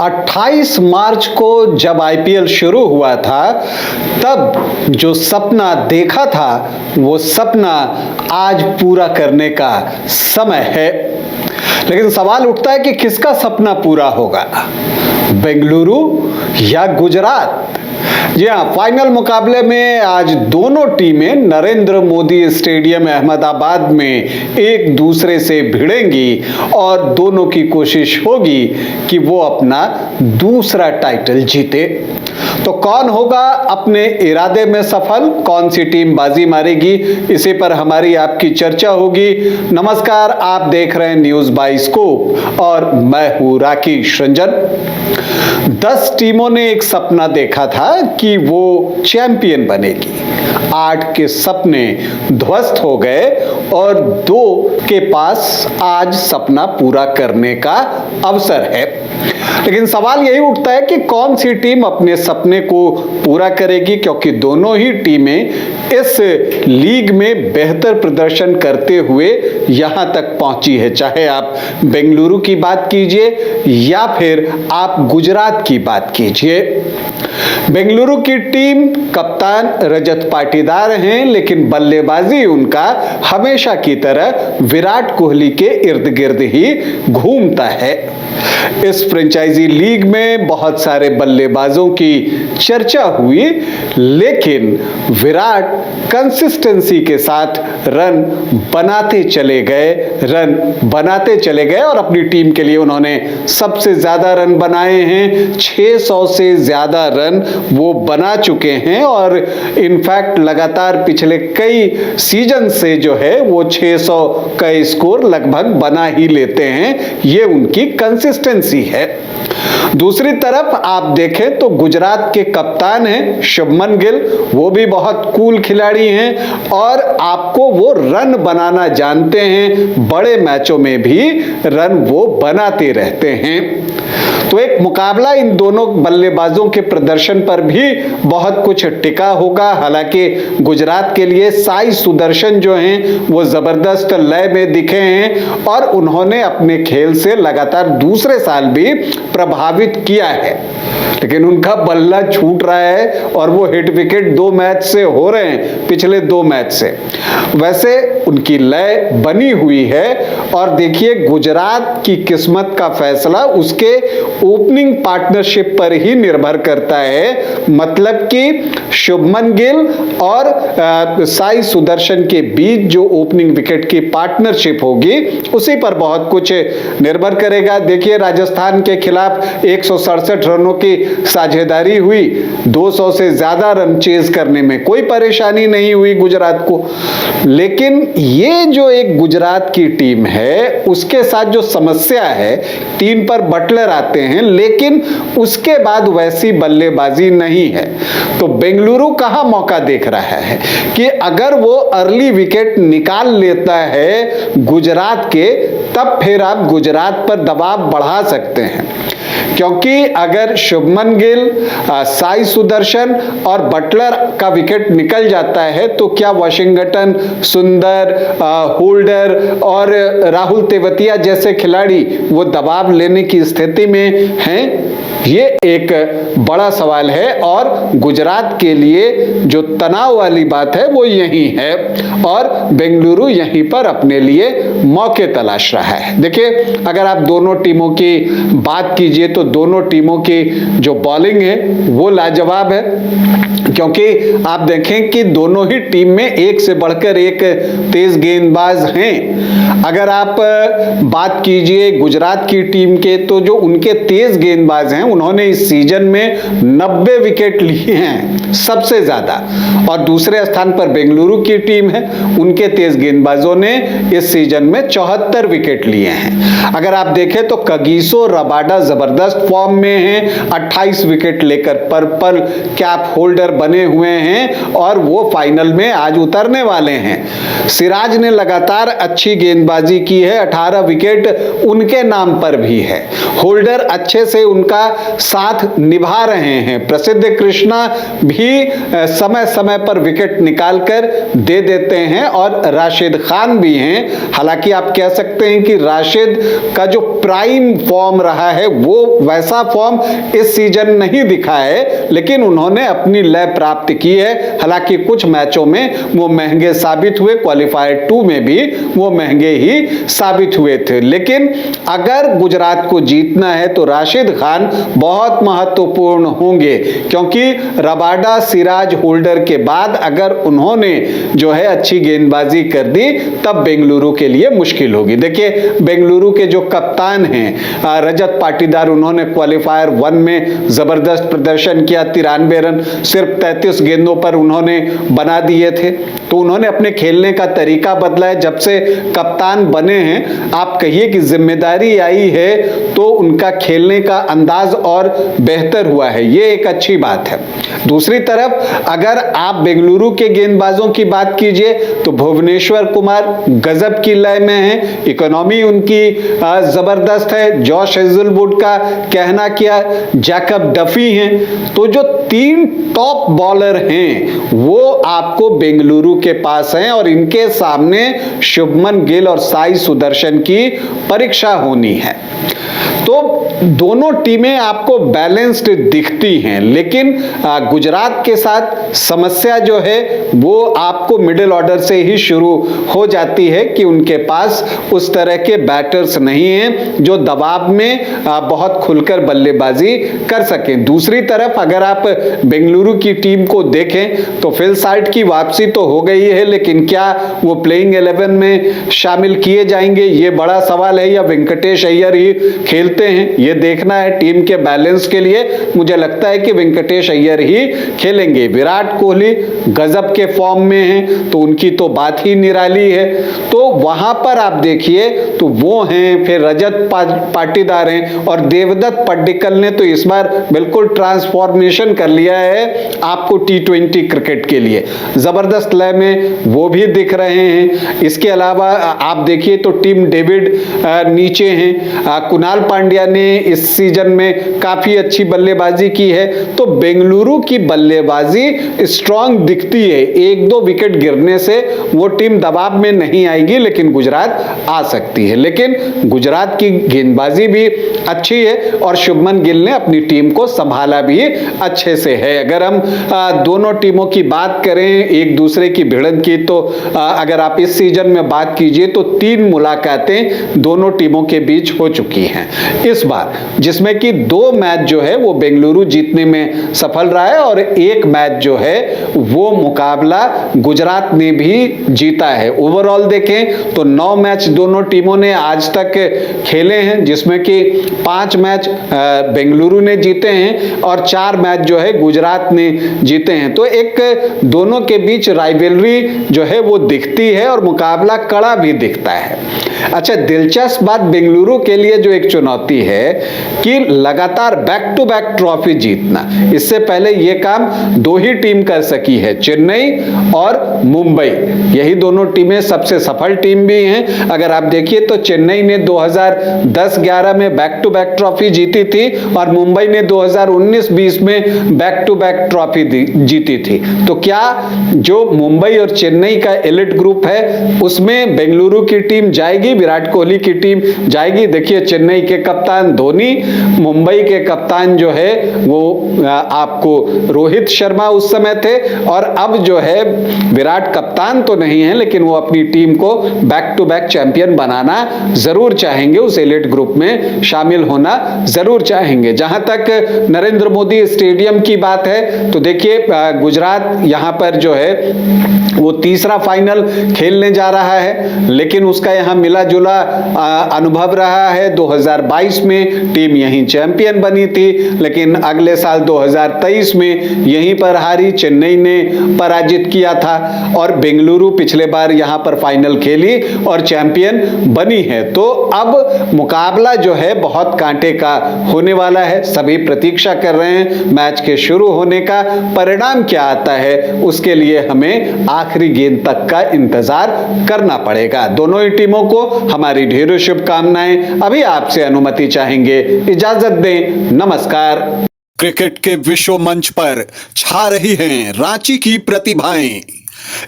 28 मार्च को जब आईपीएल शुरू हुआ था तब जो सपना देखा था वो सपना आज पूरा करने का समय है। लेकिन सवाल उठता है कि किसका सपना पूरा होगा, बेंगलुरु या गुजरात? जी हाँ, फाइनल मुकाबले में आज दोनों टीमें नरेंद्र मोदी स्टेडियम अहमदाबाद में एक दूसरे से भिड़ेंगी और दोनों की कोशिश होगी कि वो अपना दूसरा टाइटल जीते। तो कौन होगा अपने इरादे में सफल, कौन सी टीम बाजी मारेगी, इसी पर हमारी आपकी चर्चा होगी। नमस्कार, आप देख रहे हैं न्यूज़ बाय स्कूप और मैं हूं राकेश रंजन। 10 टीमों ने एक सपना देखा था कि वो चैंपियन बनेगी। 8 के सपने ध्वस्त हो गए और 2 के पास आज सपना पूरा करने का अवसर है। लेकिन सवाल यही उठता है कि कौन सी टीम अपने सपने को पूरा करेगी, क्योंकि दोनों ही टीमें इस लीग में बेहतर प्रदर्शन करते हुए यहां तक पहुंची है। चाहे आप बेंगलुरु की बात कीजिए या फिर आप गुजरात की बात कीजिए। बेंगलुरु की टीम कप्तान रजत पाटीदार हैं, लेकिन बल्लेबाजी उनका हमेशा की तरह विराट कोहली के इर्द गिर्द ही घूमता है। इस फ्रेंचाइजी लीग में बहुत सारे बल्लेबाजों की चर्चा हुई, लेकिन विराट कंसिस्टेंसी के साथ रन बनाते चले गए और अपनी टीम के लिए उन्होंने सबसे ज्यादा रन बनाए हैं। 600 से ज्यादा रन वो बना चुके हैं और इनफैक्ट लगातार पिछले कई सीजन से जो है वो 600 का स्कोर लगभग बना ही लेते हैं। ये उनकी कंसिस्टेंसी है। दूसरी तरफ आप देखें तो गुजरात के कप्तान हैं शुभमन गिल, वो भी बहुत कूल खिलाड़ी हैं और आपको वो रन बनाना जानते हैं। बड़े मैचों में भी रन वो बनाते रहते हैं। तो एक मुकाबला इन दोनों बल्लेबाजों के प्रदर्शन पर भी बहुत कुछ टिका होगा। हालांकि गुजरात के लिए साई सुदर्शन जो हैं वो जबरदस्त लय में दिखे हैं और उन्होंने अपने खेल से लगातार दूसरे साल भी प्रभावित किया है, लेकिन उनका बल्ला छूट रहा है और वो हिट विकेट 2 मैच से हो रहे हैं, पिछले 2 मैच से। वैसे उनकी लय बनी हुई है और देखिए गुजरात की किस्मत का फैसला उसके ओपनिंग पार्टनरशिप पर ही निर्भर करता है। मतलब कि शुभमन गिल और साई सुदर्शन के बीच जो ओपनिंग विकेट की पार्टनरशिप होगी उसी पर बहुत कुछ निर्भर करेगा। देखिए राजस्थान के खिलाफ 167 रनों की साझेदारी हुई, 200 से ज्यादा रन चेज करने में कोई परेशानी नहीं हुई गुजरात को। लेकिन ये जो एक गुजरात की टीम है उसके साथ जो समस्या है, 3 पर बटलर आते हैं लेकिन उसके बाद वैसी बल्लेबाजी नहीं है। तो बेंगलुरु कहां मौका देख रहा है कि अगर वो अर्ली विकेट निकाल लेता है गुजरात के, तब फिर आप गुजरात पर दबाव बढ़ा सकते हैं। क्योंकि अगर शुभमन गिल, साई सुदर्शन और बटलर का विकेट निकल जाता है तो क्या वाशिंगटन सुंदर, होल्डर और राहुल तेवतिया जैसे खिलाड़ी वो दबाव लेने की स्थिति में हैं? ये एक बड़ा सवाल है और गुजरात के लिए जो तनाव वाली बात है वो यही है और बेंगलुरु यहीं पर अपने लिए मौके तलाश रहा है। देखिए अगर आप दोनों टीमों की बात कीजिए तो दोनों टीमों की जो बॉलिंग है वो लाजवाब है, क्योंकि आप देखें कि दोनों ही टीम में एक से बढ़कर एक तेज गेंदबाज हैं। अगर आप बात कीजिए गुजरात की टीम के तो जो उनके तेज गेंदबाज हैं उन्होंने इस सीजन में 90 विकेट लिए हैं, सबसे ज्यादा। और दूसरे स्थान पर बेंगलुरु की टीम है, उनके तेज गेंदबाजों ने इस सीजन में 74 विकेट लिए हैं। अगर आप देखें तो कगिसो रबाडा जबरदस्त फॉर्म में हैं, 28 विकेट लेकर पर्पल कैप होल्डर बने हुए हैं और वो फाइनल में आज उतरने वाले हैं। सिराज ने लगातार अच्छी गेंदबाजी की है, 18 विकेट उनके नाम पर भी है। होल्डर अच्छे से उनका साथ निभा रहे हैं। प्रसिद्ध कृष्णा भी समय समय पर विकेट निकालकर दे देते हैं और राशिद खान भी हैं। हालांकि आप कह सकते हैं कि राशिद का जो प्राइम फॉर्म रहा है वो वैसा फॉर्म इस सीजन नहीं दिखा है, लेकिन उन्होंने अपनी लय प्राप्त की है। हालांकि कुछ मैचों में वो महंगे साबित हुए, क्वालिफायर 2 में भी वो महंगे ही साबित हुए थे। लेकिन अगर गुजरात को जीतना है तो राशिद खान बहुत महत्वपूर्ण होंगे, क्योंकि रबाडा सिराज होल्डर के बाद अगर उन्होंने जो है अच्छी गेंदबाजी कर दी तब बेंगलुरु के लिए मुश्किल होगी। देखिए बेंगलुरु के जो कप्तान हैं रजत पाटीदार, उन्होंने क्वालिफायर 1 में जबरदस्त प्रदर्शन किया, 93 रन सिर्फ 33 गेंदों पर उन्होंने बना दिए थे। तो उन्होंने अपने खेलने का तरीका बदला है जब से कप्तान बने हैं। आप कहिए कि जिम्मेदारी आई है तो उनका खेलने का अंदाज और बेहतर हुआ है, ये एक अच्छी बात है। दूसरी तरफ अगर आप बेंगलुरु के गेंदबाजों की बात कीजिए तो भुवनेश्वर कुमार गजब की लय में है, इकोनॉमी उनकी जबरदस्त है। जॉश हेजलवुड का कहना क्या, जैकब डफी हैं। तो जो 3 टॉप बॉलर हैं वो आपको बेंगलुरु के पास हैं और इनके सामने शुभमन गिल और साई सुदर्शन की परीक्षा होनी है। तो दोनों टीमें आपको बैलेंस्ड दिखती हैं, लेकिन गुजरात के साथ समस्या जो है वो आपको मिडिल ऑर्डर से ही शुरू हो जाती है कि उनके पास उस तरह के बैटर्स नहीं हैं जो दबाव में बहुत खुलकर बल्लेबाजी कर सकें। दूसरी तरफ अगर आप बेंगलुरु की टीम को देखें तो फिल साल्ट की वापसी तो हो गई है, लेकिन क्या वो प्लेइंग 11 में शामिल किए जाएंगे ये बड़ा सवाल है, या वेंकटेश अय्यर ही खेलते हैं ये देखना है। टीम के बैलेंस के लिए मुझे लगता है कि वेंकटेश अय्यर ही खेलेंगे। विराट कोहली गजब के फॉर्म में हैं तो उनकी तो बात ही निराली है। तो वहां पर आप देखिए तो वो हैं, फिर रजत पाटीदार हैं और देवदत्त पड्डीकल ने तो इस बार बिल्कुल ट्रांसफॉर्मेशन कर लिया है आपको T20 क्रिकेट के लिए, जबरदस्त लय में वो भी दिख रहे हैं। इसके अलावा आप देखिए तो टीम डेविड नीचे हैं, कुणाल पांड्या ने इस सीजन में काफी अच्छी बल्लेबाजी की है। तो बेंगलुरु की बल्लेबाजी स्ट्रांग दिखती है, 1-2 विकेट गिरने से वो टीम दबाव में नहीं आएगी, लेकिन गुजरात आ सकती है। लेकिन गुजरात की गेंदबाजी भी अच्छी है और शुभमन गिल ने अपनी टीम को संभाला भी अच्छे से है। अगर हम दोनों टीमों की बात करें एक दूसरे की भिड़ंत की, तो अगर आप इस सीजन में बात कीजिए तो 3 मुलाकातें दोनों टीमों के बीच हो चुकी हैं इस बार, जिसमें कि 2 मैच जो है वो बेंगलुरु जीतने में सफल रहा है और 1 मैच जो है वो मुकाबला गुजरात ने भी जीता है। ओवरऑल देखें तो 9 मैच दोनों टीमों ने आज तक खेले हैं, जिसमें कि 5 मैच बेंगलुरु ने जीते हैं और 4 मैच जो है गुजरात ने जीते हैं। तो एक दोनों के बीच राइवलरी जो है वो दिखती है और मुकाबला कड़ा भी दिखता है। अच्छा, दिलचस्प बात बेंगलुरु के लिए जो एक चुनौती है कि लगातार बैक टू बैक ट्रॉफी जीतना, इससे पहले ये काम 2 ही टीम कर सकी है, चेन्नई और मुंबई। यही दोनों टीमें सबसे सफल टीम भी हैं। अगर आप देखिए तो चेन्नई ने 2010-11 में बैक टू बैक ट्रॉफी जीती थी और मुंबई ने 2019-20 में बैक टू बैक ट्रॉफी जीती थी। तो क्या जो मुंबई और चेन्नई का एलिट ग्रुप है उसमें बेंगलुरु की टीम जाएगी, विराट कोहली की टीम जाएगी? देखिए चेन्नई के कप्तान धोनी, मुंबई के कप्तान जो है वो आपको रोहित शर्मा उस समय थे, और अब जो है विराट कप्तान तो नहीं है लेकिन वो अपनी टीम को बैक टू बैक चैंपियन बनाना जरूर चाहेंगे, उस एलिट ग्रुप में शामिल होना जरूर चाहेंगे। जहां तक नरेंद्र मोदी स्टेडियम की बात है तो देखिए गुजरात यहां पर जो है वो तीसरा फाइनल खेलने जा रहा है, लेकिन उसका यहां मिला जुला अनुभव रहा है। 2022 में टीम यहीं चैंपियन बनी थी, लेकिन अगले साल 2023 में यहीं पर हारी, चेन्नई ने पराजित किया था, और बेंगलुरु पिछले बार यहां पर फाइनल खेली और चैंपियन बनी है। तो अब मुकाबला जो है बहुत कांटे का होने वाला है। सभी प्रतीक्षा कर रहे हैं मैच के शुरू होने का। परिणाम क्या आता है उसके लिए हमें आखिरी गेंद तक का इंतजार करना पड़ेगा। दोनों ही टीमों को हमारी ढेरों शुभकामनाएं। अभी आपसे अनुमति चाहेंगे जानेंगे। इजाजत दें, नमस्कार। क्रिकेट के विश्व मंच पर छा रही हैं रांची की प्रतिभाएं।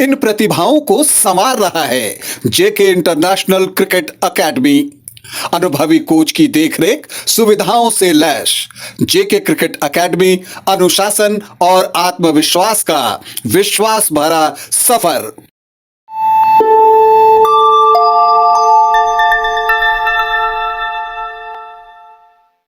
इन प्रतिभाओं को संवार रहा है जेके इंटरनेशनल क्रिकेट एकेडमी। अनुभवी कोच की देखरेख, सुविधाओं से लैस जेके क्रिकेट एकेडमी अनुशासन और आत्मविश्वास का विश्वास भरा सफर।